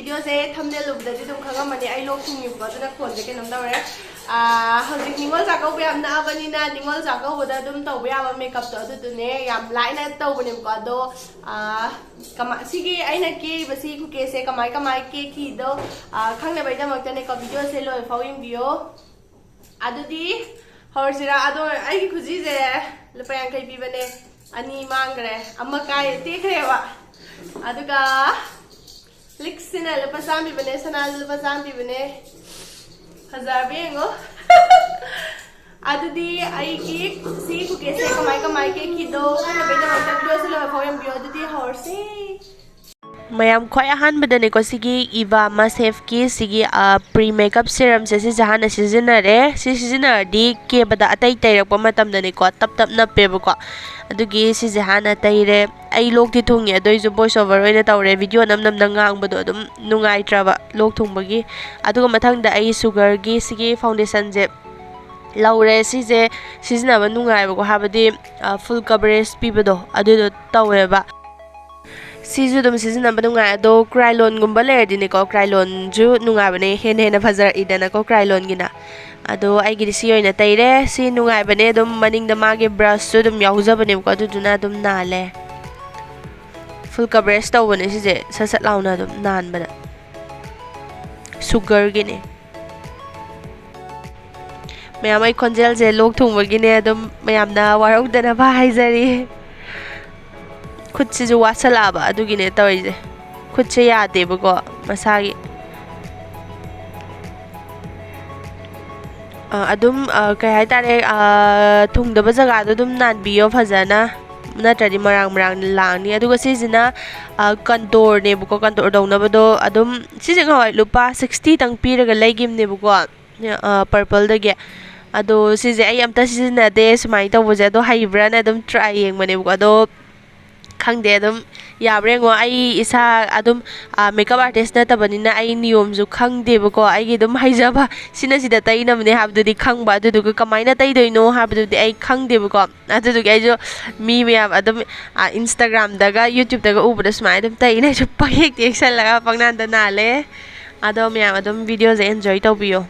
video se thumbnail ubda dum khangamani ai lok thungi ko duna phone je kenom dawre hojik ningol jakau be amna abani na ningol jakau boda dum taw be aba makeup to adu ne yam laina taw bane ko do kama sigi aina ke basi ku ke se kamai ke ki do khangna bai da makta ne ko video se lo fawing bio adu di horsira ado ai ki khuji je lupa yang kai bi bane ani mangre amma kai te khrewa aduga Lixina lupa sambi bane sana lupa sambi bane hazar bengo adu di ai ki si ku ke se kamai ke ki do na be da makta video se lo fawing bio adu di horse mayam khoi ahan badane ko sigi Eva Masef ki sigi pre makeup serum se si jahana seasonare si seasoner di ke bada atai tairak pa matam dane ko tap na pe ko adugi si jahana taire ai lok ti thungi adoi ju voice over oina tawre video nam na ngang bado adum nungai traba lok thungbagi aduga mathang da ai sugar gi sigi foundation je laure si je seasonal ba nungai ba ko habadi full coverage pibado adu tawre ba Sizu dum season number nungai ado krylon gumba le dine ko krylon ju nungai bane hen phazar idana ko krylon gina ado ai gi si oina taire si nungai bane dum maning da mage brush su dum yauza bane ko adu duna dum nale full coverage taw bane si je sasat launa dum nan bana sugar gine mayam ai konjel je lok thung bagine dum mayam na warok dana ba haizari khut se ju wasala ba adugine tawise khut se yade bako masagi adum kai hai tare thung da ba jaga da dum nan biyo phajana na tadi marang langni aduga sijina contour ne bako contour dawna ba do adum sijing hoi lupa 60 tang piraga leigim ne bako purple da ge ado sije ai amta sijina de sumai tawje do haibra na dum try yeng mane bako do khangde adum yabrengo ai isa adum makeup artist na tabani na ai niyom ju khangde bako ai gi dum haijaba sina sida tai na mane habdu di khangba adu du kamai na tai doino habdu di ai khangde bako adu du ai jo mi me adum Instagram daga YouTube daga ubada smai dum tai na ju pahek action laga pangnan da nale ado me adum video je enjoy tawbiyo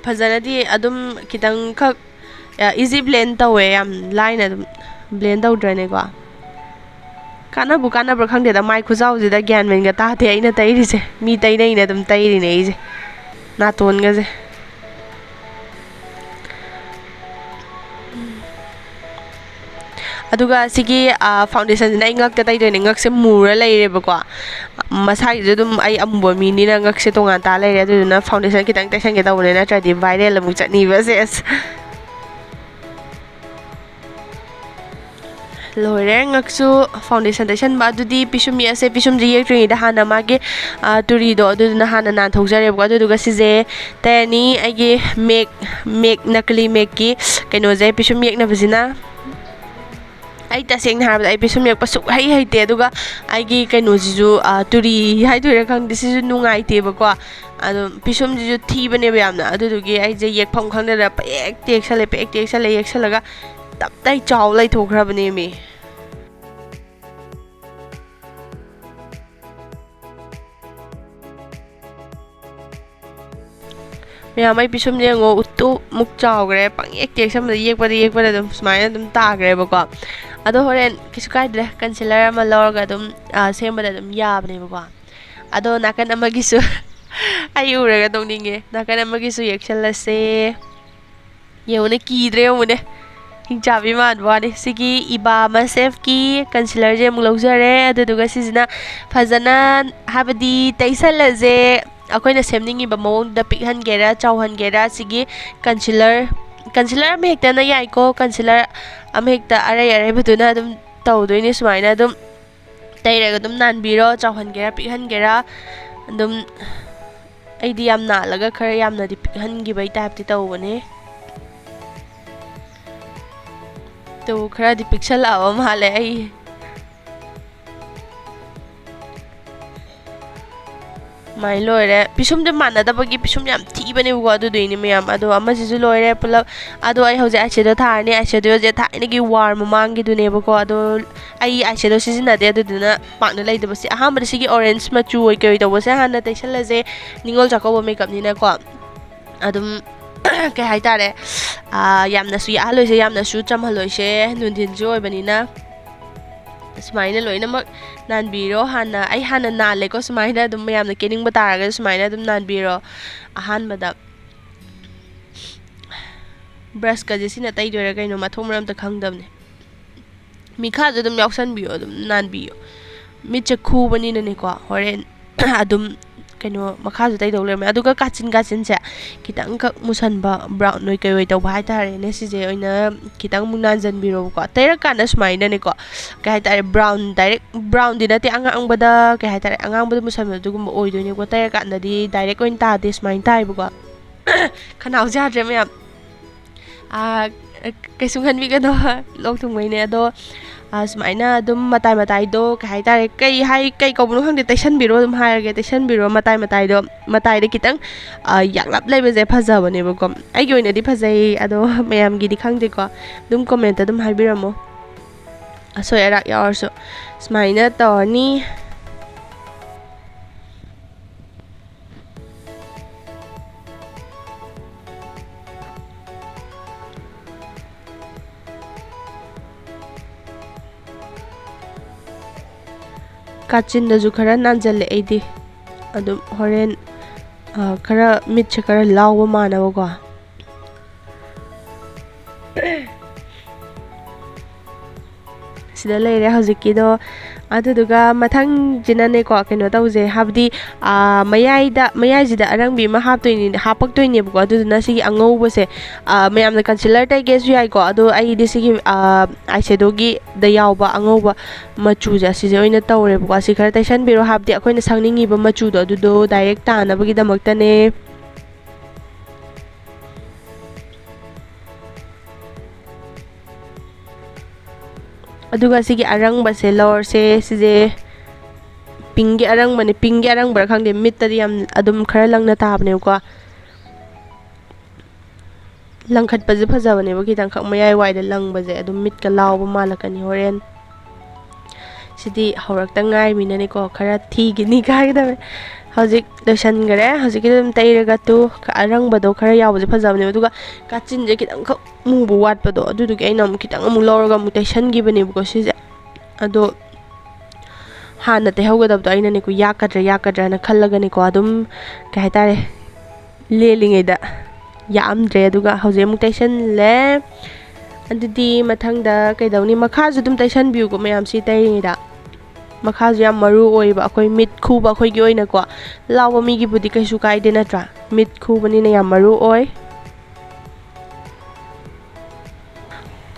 phajana di adum kitang khak easy blend tawe am line adum blend taw drane ko kana bu khangde da mai khujau ji da gyan men ga ta the aina tai ri se mi tai nei na dum tai ri nei je na ton ga je aduga sigi foundation na ingak ta tai de ngak se mura lai re ba ko masai je dum ai ambo mi ni na ngak se tonga ta lai re adu na foundation kitang ta sang ga taw ne na tra di viral mu chani ba se loire ngaksu foundation station ba dudi pisum ya se pisum ji yek da hana mage turi do du na hana nan thokjare ba du ga sije tani age make nakli make ki keno je pisum yek na bajina ai ta seng na ba ai pisum yek pasu hai te duga ai gi keno ji ju turi hai du ra khang disi ju nungai te ba ko adu pisum ji ju thi bane ba yamna adu du gi ai je yek phom khang da pa ek tek sale yek salaga tap tai chaw lai thokra bane mi mai pisum je ngo uttu muk chaw gre pang ek tek sam da yek pada dum smai dum ta gre ba ko ado horen kisu kai dre concealer ma lor ga dum sem ba dum ya bane ba ko ado nakan amagi su ai ura ga dong ninge nakan amagi su yek chala se yeune ki dre mune Hinjabi man wani sigi Eva Masef ki concealer je mung laujare adu duga sijina phajana habadi taisala je akoina semningi ba mong da pikhan gera chauhan gera sigi concealer am hekta na yai ko concealer am hekta arai buduna dum tawdoini sumaina dum tairaga dum nan biro chauhan gera pikhan gera dum aidi yam na laga khar yam na di pikhan gi bai type ti tawbane तो खरा दी pixel आवा माले आई ꯃꯥꯏ ꯂꯣꯏꯔꯦ ꯄꯤꯁꯨꯝꯗꯤ ꯃꯥꯟꯅꯗꯕꯒꯤ ꯄꯤꯁꯨꯝ ꯌꯥꯝ ꯊꯤꯕꯅꯦꯕꯀꯣ ꯑꯗꯨꯗꯨꯏꯅꯤ ꯃꯌꯥꯝ ꯑꯗꯣ ꯑꯃꯁꯤꯁꯨ ꯂꯣꯏꯔꯦ ꯄꯨꯂꯞ ꯑꯗꯣ ꯑꯩ ꯍꯧꯖꯤꯛ ꯑꯥꯏꯁꯦꯗꯣ ꯊꯥꯔꯅꯤ ꯑꯥꯏꯁꯦꯗꯣꯁꯦ ꯊꯥꯏꯅꯒꯤ ꯋꯥꯔ ꯃꯃꯥꯡꯒꯤꯗꯨꯅꯦꯕꯀꯣ ꯑꯗꯣ ꯑꯩ ꯑꯥꯏꯁꯦꯗꯣ ꯁꯤꯖꯤꯟꯅꯗꯦ ꯑꯗꯨꯗꯨꯅ ꯄꯥꯛꯅ ꯂꯩꯇꯕꯁꯦ ꯑꯍꯥꯟꯕꯗ ꯁꯤꯒꯤ ꯑꯣꯔꯦꯟꯖ ꯃꯆꯨ ꯑꯣꯏ ꯀꯩ ꯇꯧꯕꯁꯦ ꯍꯥꯟꯅ ꯇꯩꯁꯜꯂꯁꯦ ꯅꯤꯉꯣꯜ ꯆꯥꯛꯀꯧꯕ ꯃꯦꯀꯞꯅꯤꯅꯀꯣ ꯑꯗꯨꯝ ꯀꯩ ꯍꯥꯏꯇꯥꯔꯦ ꯌꯥꯝꯅꯁꯨ ꯌꯥꯛꯍꯜꯂꯣꯏꯁꯦ ꯌꯥꯝꯅꯁꯨ ꯆꯝꯍꯜꯂꯣꯏꯁꯦ ꯅꯨꯡꯊꯤꯟꯁꯨ ꯑꯣꯏꯕꯅꯤꯅ ꯁꯨꯃꯥꯏꯅ ꯂꯣꯏꯅꯃꯛ ꯅꯥꯟꯕꯤꯔꯣ ꯑꯩ ꯍꯥꯟꯅ ꯅꯥꯜꯂꯦꯀꯣ ꯁꯨꯃꯥꯏꯅ ꯑꯗꯨꯝ ꯃꯌꯥꯝꯅ ꯀꯦꯅꯤꯡꯕ ꯇꯥꯔꯒꯁꯨ ꯁꯨꯃꯥꯏꯅ ꯑꯗꯨꯝ ꯅꯥꯟꯕꯤꯔꯣ ꯑꯍꯥꯟꯕꯗ ꯕ꯭ꯔꯁꯀꯁꯦ ꯁꯤꯅ ꯇꯩꯗꯣꯏꯔꯥ ꯀꯩꯅꯣ ꯃꯊꯣꯡ ꯃꯔꯝꯇ ꯈꯪꯗꯕꯅꯦ ꯃꯤꯈꯥꯁꯨ ꯑꯗꯨꯝ ꯌꯥꯎꯁꯟꯕꯤꯌꯣ ꯑꯗꯨꯝ ꯅꯥꯟꯕꯤꯌꯣ ꯃꯤꯠꯁꯦ ꯈꯨꯕꯅꯤꯅꯅꯦꯀꯣ ꯍꯣꯔꯦꯟ ꯑꯗꯨꯝ ꯀꯩꯅꯣ ꯃꯈꯥꯁꯨ ꯇꯩꯗꯧ ꯂꯩꯔꯝꯃꯦ ꯑꯗꯨꯒ ꯀꯥꯆꯤꯟꯁꯦ ꯈꯤꯇꯪꯈꯛ ꯃꯨꯁꯟꯕ ꯕ꯭ꯔꯥꯎꯟ ꯑꯣꯏ ꯀꯩ ꯑꯣꯏ ꯇꯧꯕ ꯍꯥꯏꯇꯥꯔꯦꯅꯦ ꯁꯤꯁꯦ ꯑꯣꯏꯅ ꯈꯤꯇꯪ ꯑꯃꯨꯛ ꯅꯥꯟꯖꯟꯕꯤꯔꯣꯕꯀꯣ ꯇꯩꯔꯀꯥꯟꯗ ꯁꯨꯃꯥꯏꯅꯅꯦꯀꯣ ꯀꯩ ꯍꯥꯏꯇꯥꯔꯦ ꯕ꯭ꯔꯥꯎꯟ ꯗꯥꯏꯔꯦꯛ ꯕ꯭ꯔꯥꯎꯟꯗꯤ ꯅꯠꯇꯦ ꯑꯉꯥꯡꯕꯗ ꯀꯩ ꯍꯥꯏꯇꯥꯔꯦ ꯑꯉꯥꯡꯕꯗ ꯃꯨꯁꯟꯕ ꯑꯗꯨꯒꯨꯝꯕ ꯑꯣꯏꯗꯣꯏꯅꯦꯀꯣ ꯇꯩꯔꯀꯥꯟꯗꯗꯤ ꯗꯥꯏꯔꯦꯛ ꯑꯣꯏꯅ ꯇꯥꯗꯦ ꯁꯨꯃꯥꯏꯅ ꯇꯥꯏꯕꯀꯣ ꯈꯅꯥꯎꯁꯦ ꯌꯥꯗ꯭ꯔꯦ ꯃꯌꯥꯝ ꯀꯩꯁꯨꯝ ꯈꯟꯕꯤꯒꯅꯣ ꯂꯣꯛ ꯊꯨꯡꯕꯩꯅꯦ ꯑꯗꯣ ꯁꯨꯃꯥꯏꯅ ꯑꯗꯨꯝ ꯃꯇꯥꯏꯗꯣ ꯀꯩ ꯍꯥꯏꯇꯥꯔꯦ ꯀꯩ ꯀꯧꯕꯅꯣ ꯈꯪꯗꯦ ꯇꯩꯁꯟꯕꯤꯔꯣ ꯑꯗꯨꯝ ꯍꯥꯏꯔꯒꯦ ꯇꯩꯁꯟꯕꯤꯔꯣ ꯃꯇꯥꯏꯗ ꯈꯤꯇꯪ ꯌꯥꯛꯂꯞ ꯂꯩꯕꯁꯦ ꯐꯖꯕꯅꯦꯕꯀꯣ ꯑꯩꯒꯤ ꯑꯣꯏꯅꯗꯤ ꯐꯖꯩ ꯑꯗꯣ ꯃꯌꯥꯝꯒꯤꯗꯤ ꯈꯪꯗꯦꯀꯣ ꯑꯗꯨꯝ ꯀꯣꯃꯦꯟꯇ ꯑꯗꯨꯝ ꯍꯥꯏꯕꯤꯔꯝꯃꯣ ꯑꯁꯣꯏ ꯑꯔꯥꯛ ꯌꯥꯎꯔꯁꯨ ꯁꯨꯃꯥꯏꯅ ꯇꯧꯔꯅꯤ ꯀꯥꯆꯤꯟꯗꯁꯨ ꯈꯔ ꯅꯥꯟꯖꯜꯂꯦ ꯑꯩꯗꯤ ꯑꯗꯨꯝ ꯍꯣꯔꯦꯟ ꯈꯔ ꯃꯤꯠꯁꯦ ꯈꯔ ꯂꯥꯎꯕ ꯃꯥꯟꯅꯕꯀꯣ ꯁꯤꯗ ꯂꯩꯔꯦ ꯍꯧꯖꯤꯛꯀꯤꯗꯣ ꯑꯗꯨꯗꯨꯒ ꯃꯊꯪꯁꯤꯅꯅꯦꯀꯣ ꯀꯩꯅꯣ ꯇꯧꯁꯦ ꯍꯥꯏꯕꯗꯤ ꯃꯌꯥꯏꯁꯤꯗ ꯑꯔꯪꯕꯤ ꯑꯃ ꯍꯥꯞꯄꯛꯇꯣꯏꯅꯦꯕꯀꯣ ꯑꯗꯨꯗꯨꯅ ꯁꯤꯒꯤ ꯑꯉꯧꯕꯁꯦ ꯃꯌꯥꯝꯅ ꯀꯟꯁꯤꯂꯔ ꯇꯩꯒꯦꯁꯨ ꯌꯥꯏꯀꯣ ꯑꯗꯣ ꯑꯩꯗꯤ ꯁꯤꯒꯤ ꯑꯥꯏꯁꯦꯗꯣꯒꯤꯗ ꯌꯥꯎꯕ ꯑꯉꯧꯕ ꯃꯆꯨꯁꯦ ꯑꯁꯤꯁꯦ ꯑꯣꯏꯅ ꯇꯧꯔꯦꯕꯀꯣ ꯑꯁꯤ ꯈꯔ ꯇꯩꯁꯟꯕꯤꯔꯣ ꯍꯥꯏꯕꯗꯤ ꯑꯩꯈꯣꯏꯅ ꯁꯪꯅꯤꯡꯉꯤꯕ ꯃꯆꯨꯗꯣ ꯑꯗꯨꯗꯣ ꯗꯥꯏꯔꯦꯛ ꯇꯥꯅꯕꯒꯤꯗꯃꯛꯇꯅꯦ ꯑꯗꯨꯒ ꯁꯤꯒꯤ ꯑꯔꯪꯕꯁꯦ ꯂꯧꯔꯁꯦ ꯁꯤꯁꯦ ꯄꯤꯡꯒꯤ ꯑꯔꯪꯕꯔꯥ ꯈꯪꯗꯦ ꯃꯤꯠꯇꯗꯤ ꯌꯥꯝ ꯑꯗꯨꯝ ꯈꯔ ꯂꯪꯅ ꯇꯥꯕꯅꯦꯕꯀꯣ ꯂꯪꯈꯠꯄꯁꯦ ꯐꯖꯕꯅꯦꯕ ꯈꯤꯇꯪꯈꯛ ꯃꯌꯥꯏ ꯋꯥꯏꯗ ꯂꯪꯕꯁꯦ ꯑꯗꯨꯝ ꯃꯤꯠꯀ ꯂꯥꯎꯕ ꯃꯥꯜꯂꯛꯀꯅꯤ ꯍꯣꯔꯦꯟ ꯁꯤꯗꯤ ꯍꯧꯔꯛꯇ ꯉꯥꯏꯔꯤꯃꯤꯅꯅꯦꯀꯣ ꯈꯔ ꯊꯤꯒꯅꯤ ꯀꯥꯏꯒꯗꯕ ꯍꯧꯖꯤꯛ ꯂꯣꯏꯁꯟꯈꯔꯦ ꯍꯧꯖꯤꯛꯀꯤꯗ ꯑꯗꯨꯝ ꯇꯩꯔꯒ ꯑꯔꯪꯕꯗꯣꯈꯔ ꯌꯥꯎꯕꯁꯦ ꯐꯖꯕꯅꯦꯕ ꯑꯗꯨꯒ ꯀꯥꯆꯤꯟꯁꯦ ꯈꯤꯇꯪꯈꯛ ꯃꯨꯕ ꯋꯥꯠꯄꯗꯣ ꯑꯗꯨꯗꯨꯒꯤ ꯑꯩꯅ ꯑꯃꯨꯛ ꯈꯤꯇꯪ ꯑꯃꯨꯛ ꯂꯧꯔꯒ ꯑꯃꯨꯛ ꯇꯩꯁꯟꯈꯤꯕꯅꯦꯕꯀꯣ ꯁꯤꯁꯦ ꯑꯗꯣ ꯍꯥꯟꯅ ꯇꯩꯍꯧꯒꯗꯕꯗꯣ ꯑꯩꯅꯅꯦꯀꯣ ꯌꯥꯛꯀꯗ꯭ꯔꯅ ꯈꯜꯂꯒꯅꯦꯀꯣ ꯑꯗꯨꯝ ꯀꯩ ꯍꯥꯏꯇꯥꯔꯦ ꯂꯦꯜꯂꯤꯉꯩꯗ ꯌꯥꯛꯑꯝꯗ꯭ꯔꯦ ꯑꯗꯨꯒ ꯍꯧꯖꯤꯛ ꯑꯃꯨꯛ ꯇꯩꯁꯜꯂꯦ ꯑꯗꯨꯗꯤ ꯃꯊꯪꯗ ꯀꯩꯗꯧꯅꯤ ꯃꯈꯥꯁꯨ ꯑꯗꯨم ꯇꯩꯁꯟꯕꯤꯌꯨꯀꯣ ꯃꯌꯥꯝ ꯁꯤ ꯇꯩꯔꯤꯉꯩꯗ ꯃꯈꯥꯁꯨ ꯌꯥꯝ ꯃꯔꯨ ꯑꯣꯏꯕ ꯑꯩꯈꯣꯏ ꯃꯤꯠ ꯈꯨꯕ ꯑꯩꯈꯣꯏꯒꯤ ꯑꯣꯏꯅꯀꯣ ꯂꯥꯎꯕ ꯃꯤꯒꯤꯕꯨꯗꯤ ꯀꯩꯁꯨ ꯀꯥꯏꯗꯦ ꯅꯠꯇ꯭ꯔꯥ ꯃꯤꯠ ꯈꯨꯕꯅꯤꯅ ꯌꯥꯝ ꯃꯔꯨ ꯑꯣꯏ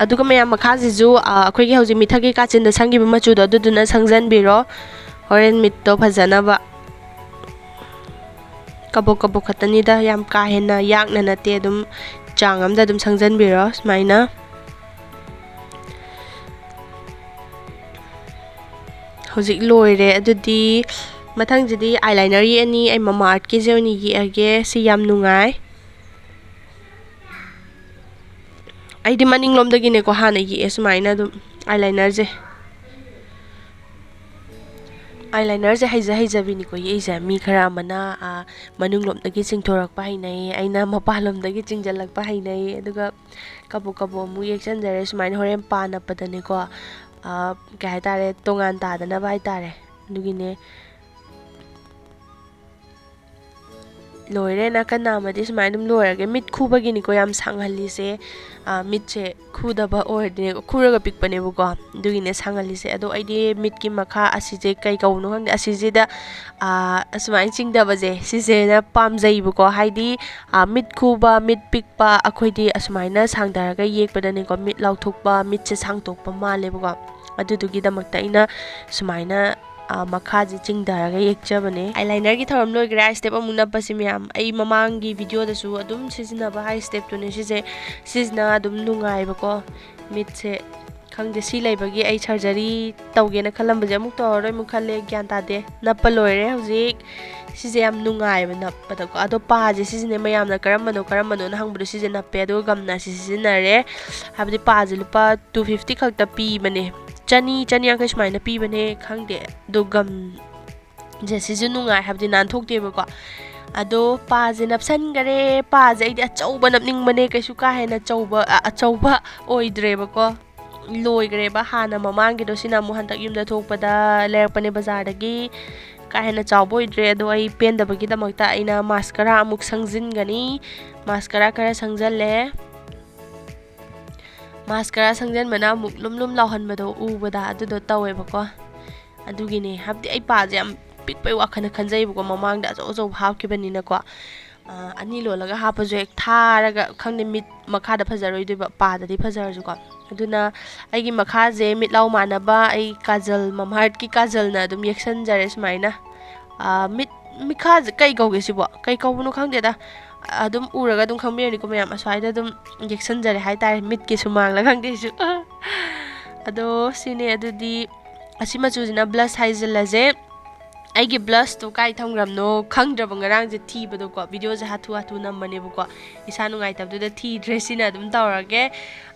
ꯑꯗꯨꯒ ꯃꯌꯥꯝ ꯃꯈꯥꯁꯤꯁꯨ ꯑꯩꯈꯣꯏꯒꯤ ꯍꯧꯖꯤꯛ ꯃꯤꯊꯛꯀꯤ ꯀꯥꯆꯤꯟꯗ ꯁꯪꯈꯤꯕ ꯃꯆꯨꯗꯣ ꯑꯗꯨꯗꯨꯅ ꯁꯪꯖꯟꯕꯤꯔꯣ ꯍꯣꯔꯦꯟ ꯃꯤꯠꯇꯣ ꯐꯖꯅꯕ ꯀꯕꯣꯛ ꯈꯛꯇꯅꯤꯗ ꯌꯥꯝ ꯀꯥ ꯍꯦꯟꯅ ꯌꯥꯛꯅ ꯅꯠꯇꯦ ꯑꯗꯨꯝ ꯆꯥꯡ ꯑꯃꯗ ꯑꯗꯨꯝ ꯁꯪꯖꯟꯕꯤꯔꯣ ꯁꯨꯃꯥꯏꯅ ꯍꯧꯖꯤꯛ ꯂꯣꯏꯔꯦ ꯑꯗꯨꯗꯤ ꯃꯊꯪꯁꯤꯗꯤ ꯑꯥꯏꯂꯥꯏꯅꯔ ꯌꯦꯛꯑꯅꯤ ꯑꯩ ꯃꯃꯥ ꯑꯥꯔꯠꯀꯤꯁꯦ ꯑꯣꯏꯅ ꯌꯦꯛꯑꯒꯦ ꯁꯤ ꯌꯥꯝ ꯅꯨꯡꯉꯥꯏ ꯑꯩꯗꯤ ꯃꯅꯤꯡꯂꯣꯝꯗꯒꯤꯅꯦꯀꯣ ꯍꯥꯟꯅ ꯌꯦꯛꯑꯦ ꯁꯨꯃꯥꯏꯅ ꯑꯗꯨꯝ ꯑꯥꯏꯂꯥꯏꯅꯔꯁꯦ ꯍꯩꯖꯕꯤꯅꯤꯀꯣ ꯌꯦꯛꯏꯁꯦ ꯃꯤ ꯈꯔ ꯑꯃꯅ ꯃꯅꯨꯡꯂꯣꯝꯗꯒꯤ ꯆꯤꯡꯊꯣꯔꯛꯄ ꯍꯩꯅꯩ ꯑꯩꯅ ꯃꯄꯥꯟꯂꯣꯝꯗꯒꯤ ꯆꯤꯡꯁꯤꯜꯂꯛꯄ ꯍꯩꯅꯩ ꯑꯗꯨꯒ ꯀꯕꯣꯛ ꯑꯃꯨꯛ ꯌꯦꯛꯁꯟꯖꯔꯦ ꯁꯨꯃꯥꯏꯅ ꯍꯣꯔꯦꯟ ꯄꯥꯅꯞꯄꯗꯅꯦꯀꯣ ꯀꯩ ꯍꯥꯏꯇꯥꯔꯦ ꯇꯣꯉꯥꯟ ꯇꯥꯗꯅꯕ ꯍꯥꯏꯇꯥꯔꯦ ꯑꯗꯨꯒꯤꯅꯦ ꯂꯣꯏꯔꯦ ꯅꯥꯀꯟ ꯅꯥꯝꯃꯗꯤ ꯁꯨꯃꯥꯏꯅ ꯑꯗꯨꯝ ꯂꯣꯏꯔꯒꯦ ꯃꯤꯠ ꯈꯨꯕꯒꯤꯅꯤꯀꯣ ꯌꯥꯝ ꯁꯥꯡꯍꯜꯂꯤꯁꯦ ꯃꯤꯠꯁꯦ ꯈꯨꯗꯕ ꯑꯣꯏꯔꯗꯤ ꯈꯨꯔꯒ ꯄꯤꯛꯄꯅꯦꯕꯀꯣ ꯑꯗꯨꯒꯤꯅꯦ ꯁꯥꯡꯍꯜꯂꯤꯁꯦ ꯑꯗꯣ ꯑꯩꯗꯤ ꯃꯤꯠꯀꯤ ꯃꯈꯥ ꯑꯁꯤꯁꯦ ꯀꯩ ꯀꯧꯕꯅꯣ ꯈꯪꯗꯦ ꯑꯁꯤꯁꯤꯗ ꯑꯁꯨꯃꯥꯏꯅ ꯆꯤꯡꯗꯕꯁꯦ ꯁꯤꯁꯦꯅ ꯄꯥꯝꯖꯩꯕꯀꯣ ꯍꯥꯏꯗꯤ ꯃꯤꯠ ꯈꯨꯕ ꯃꯤꯠ ꯄꯤꯛꯄ ꯑꯩꯈꯣꯏꯗꯤ ꯑꯁꯨꯃꯥꯏꯅ ꯁꯥꯡꯊꯔꯒ ꯌꯦꯛꯄꯗꯅꯦꯀꯣ ꯃꯤꯠ ꯂꯥꯎꯊꯣꯛꯄ ꯃꯤꯠꯁꯦ ꯁꯥꯡꯇꯣꯛꯄ ꯃꯥꯜꯂꯦꯕꯀꯣ ꯑꯗꯨꯗꯨꯒꯤꯗꯃꯛꯇ ꯑꯩꯅ ꯁꯨꯃꯥꯏꯅ ꯃꯈꯥꯁꯦ ꯆꯤꯡꯊꯔꯒ ꯌꯦꯛꯆꯕꯅꯦ ꯑꯥꯏꯂꯥꯏꯅꯔꯒꯤ ꯊꯧꯔꯝ ꯂꯣꯏꯈ꯭ꯔꯦ ꯑꯥꯏ ꯁ꯭ꯇꯦꯞ ꯑꯃꯨꯛ ꯅꯞꯄꯁꯤ ꯃꯌꯥꯝ ꯑꯩ ꯃꯃꯥꯡꯒꯤ ꯚꯤꯗꯤꯑꯣꯗꯁꯨ ꯑꯗꯨꯝ ꯁꯤꯖꯤꯟꯅꯕ ꯑꯥꯏ ꯁ꯭ꯇꯦꯞꯇꯨꯅꯦ ꯁꯤꯁꯤꯅ ꯑꯗꯨꯝ ꯅꯨꯡꯉꯥꯏꯕꯀꯣ ꯃꯤꯠꯁꯦ ꯈꯪꯗꯦ ꯁꯤ ꯂꯩꯕꯒꯤ ꯑꯩ ꯁꯔꯖꯔꯤ ꯇꯧꯒꯦꯅ ꯈꯜꯂꯝꯕꯁꯦ ꯑꯃꯨꯛ ꯇꯧꯔꯔꯣꯏ ꯑꯃꯨꯛ ꯈꯜꯂꯦ ꯒ꯭ꯌꯥꯟ ꯇꯥꯗꯦ ꯅꯞꯄ ꯂꯣꯏꯔꯦ ꯍꯧꯖꯤꯛ ꯁꯤꯁꯦ ꯌꯥꯝ ꯅꯨꯡꯉꯥꯏꯕ ꯅꯞꯄꯗꯀꯣ ꯑꯗꯣ ꯄꯥꯁꯦ ꯁꯤꯁꯤꯅꯦ ꯃꯌꯥꯝꯅ ꯀꯔꯝꯕꯅꯣꯅ ꯍꯪꯕꯗꯣ ꯁꯤꯁꯦ ꯅꯞꯄꯦ ꯑꯗꯨꯒ ꯒꯝꯅ ꯁꯤ ꯁꯤꯖꯤꯟꯅꯔꯦ ꯍꯥꯏꯕꯗꯤ ꯄꯥꯁꯦ ꯂꯨꯄꯥ 250 ꯈꯛꯇ ꯄꯤꯕꯅꯦ 100-150 ꯁꯨꯃꯥꯏꯅ ꯄꯤꯕꯅꯦ ꯈꯪꯗꯦ ꯑꯗꯣ ꯒꯝꯁꯦ ꯁꯤꯁꯨ ꯅꯨꯡꯉꯥꯏ ꯍꯥꯏꯕꯗꯤ ꯅꯥꯟꯊꯣꯛꯇꯦꯕꯀꯣ ꯑꯗꯣ ꯄꯥꯁꯦ ꯅꯞꯁꯟꯈꯔꯦ ꯄꯥꯁꯦ ꯑꯩꯗꯤ ꯑꯆꯧꯕ ꯅꯞꯅꯤꯡꯕꯅꯦ ꯀꯩꯁꯨ ꯀꯥ ꯍꯦꯟꯅ ꯑꯆꯧꯕ ꯑꯣꯏꯗ꯭ꯔꯦꯕꯀꯣ ꯂꯣꯏꯈ꯭ꯔꯦꯕ ꯍꯥꯟꯅ ꯃꯃꯥꯡꯒꯤꯗꯣ ꯁꯤꯅ ꯑꯃꯨꯛ ꯍꯟꯗꯛ ꯌꯨꯝꯗ ꯊꯣꯛꯄꯗ ꯂꯩꯔꯛꯄꯅꯦ ꯕꯖꯥꯔꯗꯒꯤ ꯀꯥ ꯍꯦꯟꯅ ꯆꯥꯎꯕ ꯑꯣꯏꯗ꯭ꯔꯦ ꯑꯗꯣ ꯑꯩ ꯄꯦꯟꯗꯕꯒꯤꯗꯃꯛꯇ ꯑꯩꯅ ꯃꯥꯁꯀꯔꯥ ꯑꯃꯨꯛ ꯁꯪꯖꯤꯟꯒꯅꯤ ꯃꯥꯁꯀꯔꯥ ꯈꯔ ꯁꯪꯖꯜꯂꯦ ꯃꯥꯁꯀꯔꯥ ꯁꯪꯖꯟꯕꯅ ꯑꯃꯨꯛ ꯂꯨꯝ ꯂꯥꯎꯍꯟꯕꯗꯣ ꯎꯕꯗ ꯑꯗꯨꯗꯣ ꯇꯧꯋꯦꯕꯀꯣ ꯑꯗꯨꯒꯤꯅꯦ ꯍꯥꯏꯕꯗꯤ ꯑꯩ ꯄꯥꯁꯦ ꯌꯥꯝ ꯄꯤꯛꯄꯩ ꯋꯥꯈꯜꯗ ꯈꯟꯖꯩꯕꯀꯣ ꯃꯃꯥꯡꯗ ꯑꯆꯧꯕ ꯍꯥꯞꯈꯤꯕꯅꯤꯅꯀꯣ ꯑꯅꯤ ꯂꯣꯜꯂꯒ ꯍꯥꯞꯄꯁꯨ ꯍꯦꯛ ꯊꯥꯔꯒ ꯈꯪꯗꯦ ꯃꯤꯠ ꯃꯈꯥꯗ ꯐꯖꯔꯣꯏꯗꯣꯏꯕ ꯄꯥꯗꯗꯤ ꯐꯖꯔꯁꯨꯀꯣ ꯑꯗꯨꯅ ꯑꯩꯒꯤ ꯃꯈꯥꯁꯦ ꯃꯤꯠꯂꯥꯎ ꯃꯥꯟꯅꯕ ꯑꯩ ꯀꯥꯖꯜ ꯃꯝꯍꯥꯔꯠꯀꯤ ꯀꯥꯖꯜꯅ ꯑꯗꯨꯝ ꯌꯦꯛꯁꯟꯖꯔꯦ ꯁꯨꯃꯥꯏꯅ ꯃꯤꯈꯥꯁꯦ ꯀꯩ ꯀꯧꯒꯦ ꯁꯤꯕꯣ ꯀꯩ ꯀꯧꯕꯅꯣ ꯈꯪꯗꯦꯗ ꯑꯗꯨꯝ ꯎꯔꯒ ꯑꯗꯨꯝ ꯈꯪꯕꯤꯔꯅꯤꯀꯣ ꯃꯌꯥꯝ ꯑꯁ꯭ꯋꯥꯏꯗ ꯑꯗꯨꯝ ꯌꯦꯛꯁꯟꯖꯔꯦ ꯍꯥꯏꯇꯥꯔꯦ ꯃꯤꯠꯀꯤ ꯁꯨꯃꯥꯡꯂ ꯈꯪꯗꯦ ꯑꯩꯁꯨ ꯑꯗꯣ ꯁꯤꯅꯦ ꯑꯗꯨꯗꯤ ꯑꯁꯤ ꯃꯆꯨꯁꯤꯅ ꯕ꯭ꯂꯁ ꯍꯥꯏꯖꯤꯜꯂꯁꯦ ꯑꯩꯒꯤ ꯕ꯭ꯂꯁꯇꯣ ꯀꯥꯏ ꯊꯝꯈ꯭ꯔꯕꯅꯣ ꯈꯪꯗ꯭ꯔꯕ ꯉꯔꯥꯡꯁꯦ ꯊꯤꯕꯗꯣꯀꯣ ꯚꯤꯗꯤꯑꯣꯁꯦ ꯍꯥꯊꯨ ꯅꯝꯕꯅꯦꯕꯀꯣ ꯏꯁꯥ ꯅꯨꯡꯉꯥꯏꯇꯕꯗꯨꯗ ꯊꯤꯗ꯭ꯔꯦ ꯁꯤꯅ ꯑꯗꯨꯝ ꯇꯧꯔꯒꯦ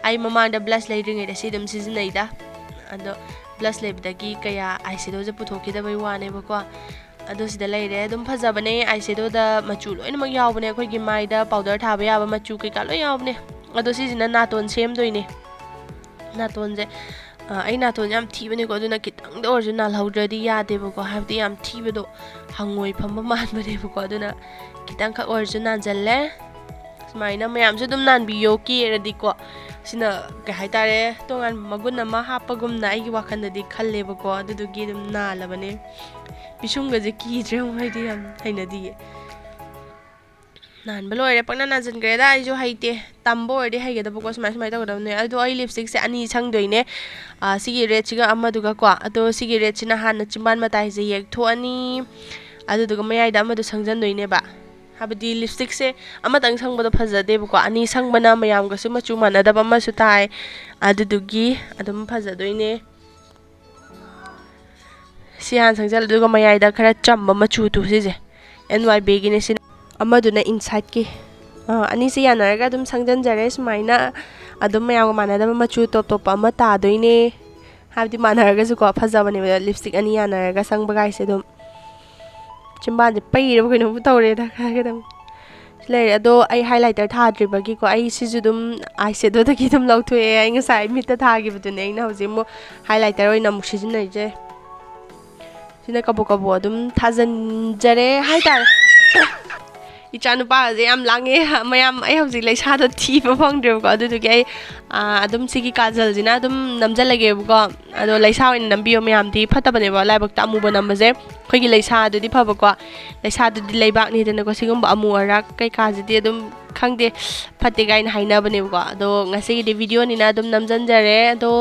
ꯑꯩ ꯃꯃꯥꯡꯗ ꯕ꯭ꯂꯁ ꯂꯩꯗ꯭ꯔꯤꯉꯩꯗ ꯁꯤ ꯑꯗꯨꯝ ꯁꯤꯖꯤꯟꯅꯩꯗ ꯑꯗꯣ ꯕ꯭ꯂꯁ ꯂꯩꯕꯗꯒꯤ ꯀꯌꯥ ꯑꯥꯏꯁꯦꯗꯣꯁꯦ ꯄꯨꯊꯣꯛꯈꯤꯗꯕꯩ ꯋꯥꯅꯦꯕꯀꯣ ꯑꯗꯣ ꯁꯤꯗ ꯂꯩꯔꯦ ꯑꯗꯨꯝ ꯐꯖꯕꯅꯦ ꯑꯥꯏꯁꯦꯗꯣꯗ ꯃꯆꯨ ꯂꯣꯏꯅꯃꯛ ꯌꯥꯎꯕꯅꯦ ꯑꯩꯈꯣꯏꯒꯤ ꯃꯥꯏꯗ ꯄꯥꯎꯗꯔ ꯊꯥꯕ ꯌꯥꯕ ꯃꯆꯨ ꯀꯩꯀꯥ ꯂꯣꯏ ꯌꯥꯎꯕꯅꯦ ꯑꯗꯣ ꯁꯤꯁꯤꯅ ꯅꯥꯇꯣꯟ ꯁꯦꯝꯗꯣꯏꯅꯦ ꯅꯥꯇꯣꯟꯁꯦ ꯑꯩ ꯅꯥꯇꯣꯟ ꯌꯥꯝ ꯊꯤꯕꯅꯦꯀꯣ ꯑꯗꯨꯅ ꯈꯤꯇꯪꯗ ꯑꯣꯏꯔꯁꯨ ꯅꯥꯜꯍꯧꯗ꯭ꯔꯗꯤ ꯌꯥꯗꯦꯕꯀോ ꯍꯥꯏꯕꯗꯤ ꯌꯥꯝ ꯊꯤꯕꯗꯣ ꯍꯪꯉꯣꯏ ꯐꯝꯕ ꯃꯥꯟꯕꯅꯦꯕꯀꯣ ꯑꯗꯨꯅ ꯈꯤꯇꯪꯈꯛ ꯑꯣꯏꯔꯁꯨ ꯅꯥꯟꯖꯜꯂꯦ ꯁꯨꯃꯥꯏꯅ ꯃꯌꯥꯝꯁꯨ ꯑꯗꯨꯝ ꯅꯥꯟꯕꯤꯌꯣ ꯀꯦꯔꯗꯤꯀꯣ ꯁꯤꯅ ꯀꯩ ꯍꯥꯏꯇꯥꯔꯦ ꯇꯣꯉꯥꯟꯕ ꯃꯒꯨꯟ ꯑꯃ ꯍꯥꯞꯄꯒꯨꯝꯅ ꯑꯩꯒꯤ ꯋꯥꯈꯜꯗꯗꯤ ꯈꯜꯂꯦꯕꯀோ ꯑꯗꯨꯗꯨꯒꯤ ꯑꯗꯨꯝ ꯅꯥꯜꯂꯕꯅꯦ ꯄꯤꯁꯨꯝꯒꯁꯦ ꯀꯤꯗ꯭ꯔꯦ ꯑꯩꯗꯤ ꯌꯥꯝ ꯍꯩꯅꯗꯤꯌꯦ ꯅꯥꯟꯕ ꯂꯣꯏꯔꯦ ꯄꯪꯅꯥꯟ ꯅꯥꯟꯖꯟꯈ꯭ꯔꯦꯗ ꯑꯩꯁꯨ ꯍꯩꯇꯦ ꯇꯝꯕ ꯑꯣꯏꯔꯗꯤ ꯍꯩꯒꯗꯕꯀꯣ ꯁꯨꯃꯥꯏꯅ ꯇꯧꯒꯗꯕꯅꯦ ꯑꯗꯣ ꯑꯩ ꯂꯤꯞꯁꯇꯤꯛꯁꯦ ꯑꯅꯤ ꯁꯪꯗꯣꯏꯅꯦ ꯁꯤꯒꯤ ꯔꯦꯗꯁꯤꯒ ꯑꯃꯗꯨꯒꯀꯣ ꯑꯗꯣ ꯁꯤꯒꯤ ꯔꯦꯗꯁꯤꯅ ꯍꯥꯟꯅ ꯆꯤꯝꯕꯥꯟ ꯃꯇꯥꯏꯁꯦ ꯌꯦꯛꯊꯣꯛꯑꯅꯤ ꯑꯗꯨꯗꯨꯒ ꯃꯌꯥꯏꯗ ꯑꯃꯗꯣ ꯁꯪꯖꯟꯗꯣꯏꯅꯦꯕ ꯍꯥꯏꯕꯗꯤ ꯂꯤꯞꯁꯇꯤꯛꯁꯦ ꯑꯃꯇꯪ ꯁꯪꯕꯗꯣ ꯐꯖꯗꯦꯕꯀꯣ ꯑꯅꯤ ꯁꯪꯕꯅ ꯃꯌꯥꯝꯒꯁꯨ ꯃꯆꯨ ꯃꯥꯟꯅꯗꯕ ꯑꯃꯁꯨ ꯇꯥꯏ ꯑꯗꯨꯗꯨꯒꯤ ꯑꯗꯨꯝꯐꯖꯗꯣꯏꯅꯦ ꯁꯤ ꯍꯥꯟꯅ ꯁꯪꯖꯜꯂ ꯑꯗꯨꯒ ꯃꯌꯥꯏꯗ ꯈꯔ ꯆꯝꯕ ꯃꯆꯨꯗꯨ ꯁꯤꯁꯦ NYBꯒꯤꯅꯦ ꯁꯤꯅ ꯑꯃꯗꯨꯅꯏꯟꯁꯥꯏꯠꯀꯤ ꯑꯅꯤꯁꯤ ꯌꯥꯅꯔꯒ ꯑꯗꯨꯝ ꯁꯪꯖꯟꯖꯔꯦ ꯁꯨꯃꯥꯏꯅ ꯑꯗꯨꯝ ꯃꯌꯥꯝꯒ ꯃꯥꯟꯅꯗꯕ ꯃꯆꯨ ꯇꯣꯞ ꯑꯃ ꯇꯥꯗꯣꯏꯅꯦ ꯍꯥꯏꯕꯗꯤ ꯃꯥꯟꯅꯔꯒꯁꯨꯀꯣ ꯐꯖꯕꯅꯦꯕ ꯂꯤꯞꯁꯇꯤꯛ ꯑꯅꯤ ꯌꯥꯅꯔꯒ ꯁꯪꯕ ꯒꯥꯏꯁꯦ ꯑꯗꯨꯝ ꯆꯤꯝꯕꯥꯟꯁꯦ ꯄꯩꯔꯕ ꯀꯩꯅꯣꯝ ꯇꯧꯔꯦꯗ ꯈꯔꯒꯗꯪ ꯂꯩꯔꯦ ꯑꯗꯣ ꯑꯩ ꯍꯥꯏꯂꯥꯏꯇꯔ ꯊꯥꯗ꯭ꯔꯤꯕꯒꯤꯀꯣ ꯑꯩ ꯁꯤꯁꯨ ꯑꯗꯨꯝ ꯑꯥꯏꯁꯦꯗꯣꯗꯒꯤ ꯑꯗꯨꯝ ꯂꯧꯊꯣꯛꯑꯦ ꯑꯩ ꯉꯁꯥꯏ ꯃꯤꯠꯇ ꯊꯥꯈꯤꯕꯗꯨꯅꯦ ꯑꯩꯅ ꯍꯧꯖꯤꯛ ꯑꯃꯨꯛ ꯍꯥꯏꯂꯥꯏꯇꯔ ꯑꯣꯏꯅ ꯑꯃꯨꯛ ꯁꯤꯖꯤꯟꯅꯩꯁꯦ ꯁꯤꯅ ꯀꯕꯣꯛ ꯑꯗꯨꯝ ꯊꯥꯖꯤꯟꯖꯔꯦ ꯍꯥꯏꯇꯥꯔꯦ ꯏꯆꯥ ꯅꯨꯄꯥꯁꯦ ꯌꯥꯝ ꯂꯥꯡꯉꯦ ꯃꯌꯥꯝ ꯑꯩ ꯍꯧꯖꯤꯛ ꯂꯩꯁꯥꯗꯣ ꯊꯤꯕ ꯐꯪꯗ꯭ꯔꯦꯕꯀꯣ ꯑꯗꯨꯗꯨꯒꯤ ꯑꯩ ꯑꯗꯨꯝ ꯁꯤꯒꯤ ꯀꯥꯖꯜꯁꯤꯅ ꯑꯗꯨꯝ ꯅꯝꯖꯜꯂꯒꯦꯕꯀꯣ ꯑꯗꯣ ꯂꯩꯁꯥ ꯑꯣꯏꯅ ꯅꯝꯕꯤꯌꯣ ꯃꯌꯥꯝꯗꯤ ꯐꯠꯇꯕꯅꯦꯕ ꯂꯥꯏꯕꯛꯇ ꯑꯃꯨꯕ ꯅꯝꯕꯁꯦ ꯑꯩꯈꯣꯏꯒꯤ ꯂꯩꯁꯥꯗꯨꯗꯤ ꯐꯕꯀꯣ ꯂꯩꯁꯥꯗꯨꯗꯤ ꯂꯩꯕꯥꯛꯅꯤꯗꯅꯀꯣ ꯁꯤꯒꯨꯝꯕ ꯑꯃꯨ ꯑꯔꯥꯛ ꯀꯩꯀꯥꯁꯤꯗꯤ ꯑꯗꯨꯝ ꯈꯪꯗꯦ ꯐꯠꯇꯦ ꯀꯥꯏꯅ ꯍꯥꯏꯅꯕꯅꯦꯕꯀோ ꯑꯗꯣ ꯉꯁꯤꯒꯤꯗꯤ ꯚꯤꯗꯤꯑꯣꯅꯤ나 ꯑꯗꯨꯝ ꯅꯝꯖꯟꯖꯔꯦ ꯑꯗꯣ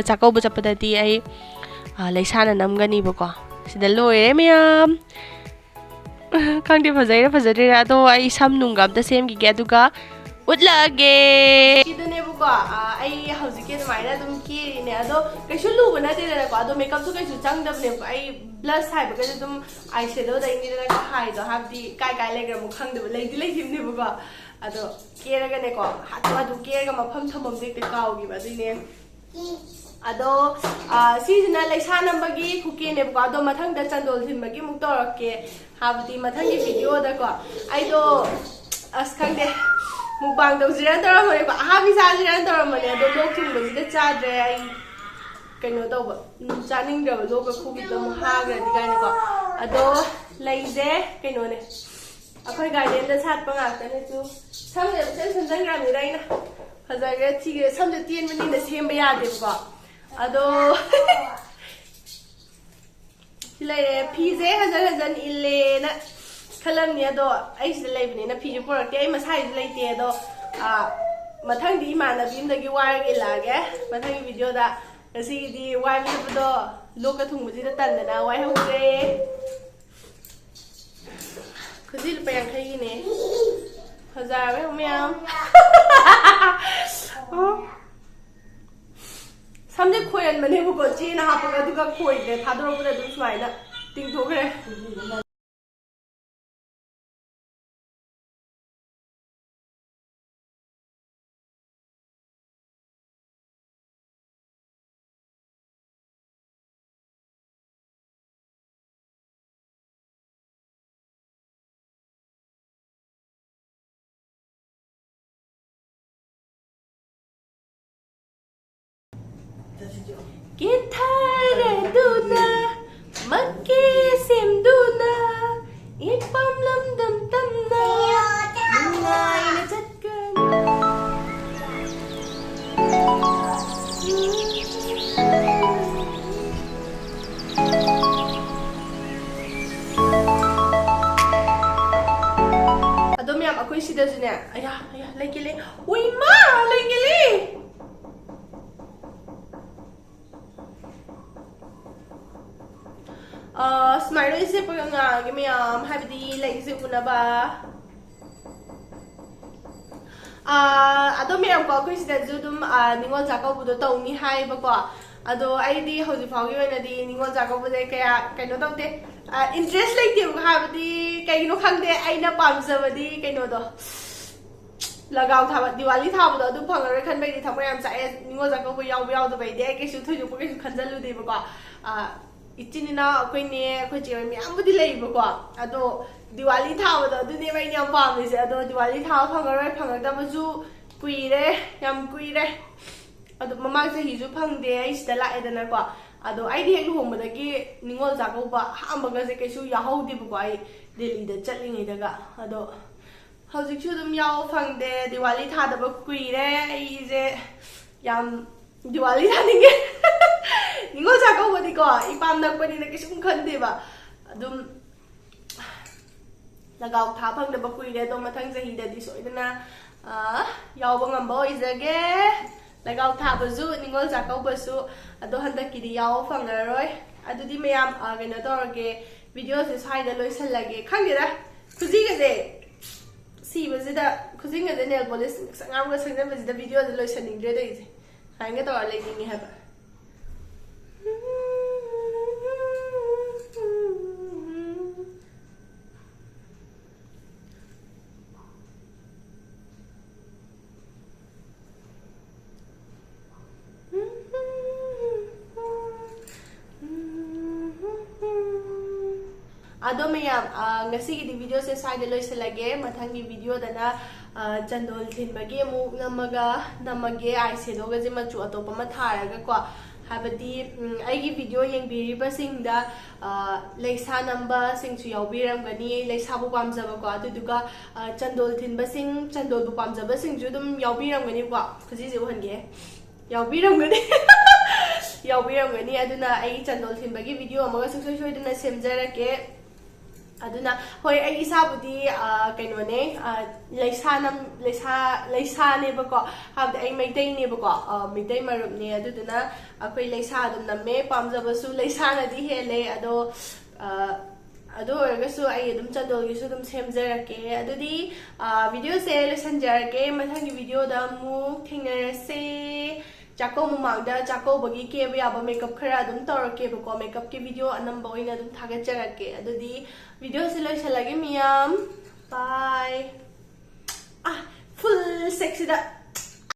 ꯆꯥꯛꯀꯧꯕ ꯆꯠꯄꯗꯗꯤ ꯑꯩ ꯂꯩꯁꯥꯅ ꯅꯝꯒꯅꯤꯕꯀꯣ ꯁꯤꯗ ꯂꯣꯏꯔꯦ ꯃꯌꯥꯝ ꯈꯪꯗꯦ ꯐꯖꯩꯔꯥ ꯐꯖꯗ꯭ꯔꯤꯔꯥ ꯑꯗꯣ ꯑꯩ ꯁꯝ ꯅꯨꯡꯒ ꯑꯝꯇ ꯁꯦꯝꯈꯤꯒꯦ ꯑꯗꯨꯒ ꯎꯠꯂꯛꯑꯒꯦ ꯁꯤꯗꯅꯦꯕꯀꯣ ꯑꯩ ꯍꯧꯖꯤꯛꯀꯤ ꯑꯗꯨꯃꯥꯏꯅ ꯑꯗꯨꯝ ꯀꯦꯔꯤꯅꯦ ꯑꯗꯣ ꯀꯩꯁꯨ ꯂꯨꯕ ꯅꯠꯇꯦꯗꯅꯀꯣ ꯑꯗꯣ ꯃꯦꯀꯞꯁꯨ ꯀꯩꯁꯨ ꯆꯪꯗꯕꯅꯦꯕꯀꯣ ꯑꯩ ꯕ꯭ꯂꯁ ꯍꯥꯏꯕꯒꯁꯨ ꯑꯗꯨꯝ ꯑꯥꯏꯁꯦꯗꯣꯗꯩꯅꯤꯗꯅꯀꯣ ꯍꯥꯏꯗꯣ ꯍꯥꯏꯕꯗꯤ ꯀꯥꯏ ꯂꯩꯈ꯭ꯔꯃꯣ ꯈꯪꯗꯕ ꯂꯩꯈꯤꯕꯅꯦꯕꯀꯣ ꯑꯗꯣ ꯀꯦꯔꯒꯅꯦꯀꯣ ꯍꯥꯊꯨ ꯀꯦꯔꯒ ꯃꯐꯝ ꯊꯝꯐꯝꯁꯦ ꯍꯦꯛꯇ ꯀꯥꯎꯈꯤꯕ ꯑꯗꯨꯏꯅꯦ ꯑꯗꯣ ꯁꯤꯁꯤꯅ ꯂꯩꯁꯥ ꯅꯝꯕꯒꯤ ꯈꯨꯀꯦꯅꯦꯕꯀꯣ ꯑꯗꯣ ꯃꯊꯪꯗ ꯆꯟꯗꯣꯜ ꯊꯤꯟꯕꯒꯤ ꯑꯃꯨꯛ ꯇꯧꯔꯛꯀꯦ ꯍꯥꯏꯕꯗꯤ ꯃꯊꯪꯒꯤ ꯚꯤꯗꯤꯑꯣꯗꯀꯣ ꯑꯩꯗꯣ ꯑꯁ ꯈꯪꯗꯦ ꯃꯨꯛꯕꯥꯡ ꯇꯧꯁꯤꯔꯅ ꯇꯧꯔꯝꯕꯅꯦꯀꯣ ꯑꯍꯥꯕꯤ ꯆꯥꯁꯤꯔꯅ ꯇꯧꯔꯝꯕꯅꯦ ꯑꯗꯣ ꯂꯣꯛ ꯊꯨꯡꯕꯁꯤꯗ ꯆꯥꯗ꯭ꯔꯦ ꯑꯩ ꯀꯩꯅꯣ ꯇꯧꯕ ꯆꯥꯅꯤꯡꯗ꯭ꯔꯕ ꯂꯣꯛꯀ ꯈꯨꯕꯤꯗ ꯑꯃꯨꯛ ꯍꯥꯒ꯭ꯔꯗꯤ ꯀꯥꯏꯅꯀꯣ ꯑꯗꯣ ꯂꯩꯁꯦ ꯀꯩꯅꯣꯅꯦ ꯑꯩꯈꯣꯏ ꯒꯥꯔꯗꯦꯟꯗ ꯁꯥꯠꯄ ꯉꯥꯛꯇꯅꯦ ꯇꯨ ꯁꯝꯁꯦ ꯁꯦꯝꯖꯟꯈ꯭ꯔꯕꯅꯤꯗ ꯑꯩꯅ ꯐꯖꯈ꯭ꯔꯦ ꯊꯤꯈ꯭ꯔꯦ ꯁꯝꯁꯦ ꯇꯦꯟꯕꯅꯤꯅ ꯁꯦꯝꯕ ꯌꯥꯗꯦꯕꯀꯣ ꯑꯗꯣ ꯁꯤ ꯂꯩꯔꯦ ꯐꯤꯁꯦ ꯍꯟꯖꯟ ꯏꯜꯂꯦꯅ ꯈꯜꯂꯝꯅꯤ ꯑꯗꯣ ꯑꯩ ꯁꯤꯗ ꯂꯩꯕꯅꯤꯅ ꯐꯤꯁꯨ ꯄꯨꯔꯛꯇꯦ ꯑꯩ ꯃꯁꯥꯏꯁꯨ ꯂꯩꯇꯦ ꯑꯗꯣ ꯃꯊꯪꯗꯤ ꯏꯃꯥꯟꯅꯕꯤ ꯑꯃꯗꯒꯤ ꯋꯥꯏꯔꯒ ꯏꯜꯂꯛꯑꯒꯦ ꯃꯊꯪꯒꯤ ꯚꯤꯗꯤꯑꯣꯗ ꯉꯁꯤꯒꯤꯗꯤ ꯋꯥꯏꯕ ꯆꯠꯄꯗꯣ ꯂꯣꯛꯀ ꯊꯨꯡꯕꯁꯤꯗ ꯇꯟꯗꯅ ꯋꯥꯏꯍꯧꯗ꯭ꯔꯦ ꯈꯨꯖꯤ ꯂꯨꯄꯥ 50ꯒꯤꯅꯦ ꯐꯖꯔꯕ ꯃꯌꯥꯝ samde khoyan mane bu ko chi na hapaga duga khoi de thadro pura dum smaina ting thokre Githare duna makke sim duna ipam lam dam tamna ngai na chatkan adom yam akoi sida june aya legele oi ma legele smart is po yung gimiyam habdi like is una ba ado miyam ko ko sida judum ningol jakaw budo tawni hai ba ko ado ai di hoji phawgi oina di ningol jakaw bude kaya kaino tawde interest like di habdi kaino khangde aina pamjabadi kaino do lagaw thaba diwali thaba do adu phangare khan bai di thamayam sa ningol jakaw bu yaw yaw do bai de ke su thoju ko ke khanjalu de ba ko itinina koi ne koi je mi ambudi lei ba ko ado diwali thawa da du ne bai nyam pam se ado diwali thawa phangaroi phangada ba ju kuire yam kuire ado mama se hi ju phangde ai sida la edana ko ado ai di hek hom da gi ningol ja ko ba hamba ga se ke su ya hau di ba ko ai delhi da chatling ida ga ado hojik chu dum yaw phangde diwali tha da ba kuire ai je yam diwali tha ninge ningol ja ko bodi ko ipam nak pani na kisum khande ba adum lagaw tha phang da ba kuire do mathang jahi da di soidana yaw ba ngam bo izage lagaw tha ba ju ningol ja ko ba su ado handa ki di yaw fangaroi adu di mayam gena dorge video se sai da loi sal lage khange da kuji ga de si ba da kuji ga de nail polish sangam ga sangam ba da video da loi saning dre da ise hanga to like ni ha ba ado mayam ngasi gi video se sai de loi selage mathangi video dana chandol thin bage mu namage ai se do ga je machu atop ma thara ga ko habadi ai gi video yeng biri ba sing da leisa number sing chu yaw biram gani leisa bu pam jaba ko adu duga chandol thin ba sing chandol bu pam jaba sing ju dum yaw biram gani ko khuji je han ge yaw biram gani yaw biram gani aduna ai chandol thin bagi video amaga sing soi dana semjara ke aduna hoi ai isa budi kaino ne leisa ne ba ko habda ai maitai ne ba ko maitai marup ne aduna akoi leisa dum na me pamja basu leisa na di hele ado orgasu ai dum chandol gi su dum semjarake adudi video se lesson jarake mathang video da mu thingnarase Chako mumangda chako bagi ke ba yaba makeup khara dum torake ba ko makeup ke video anam boina dum thaga charake adudi video se loi salage miyam bye full sexy da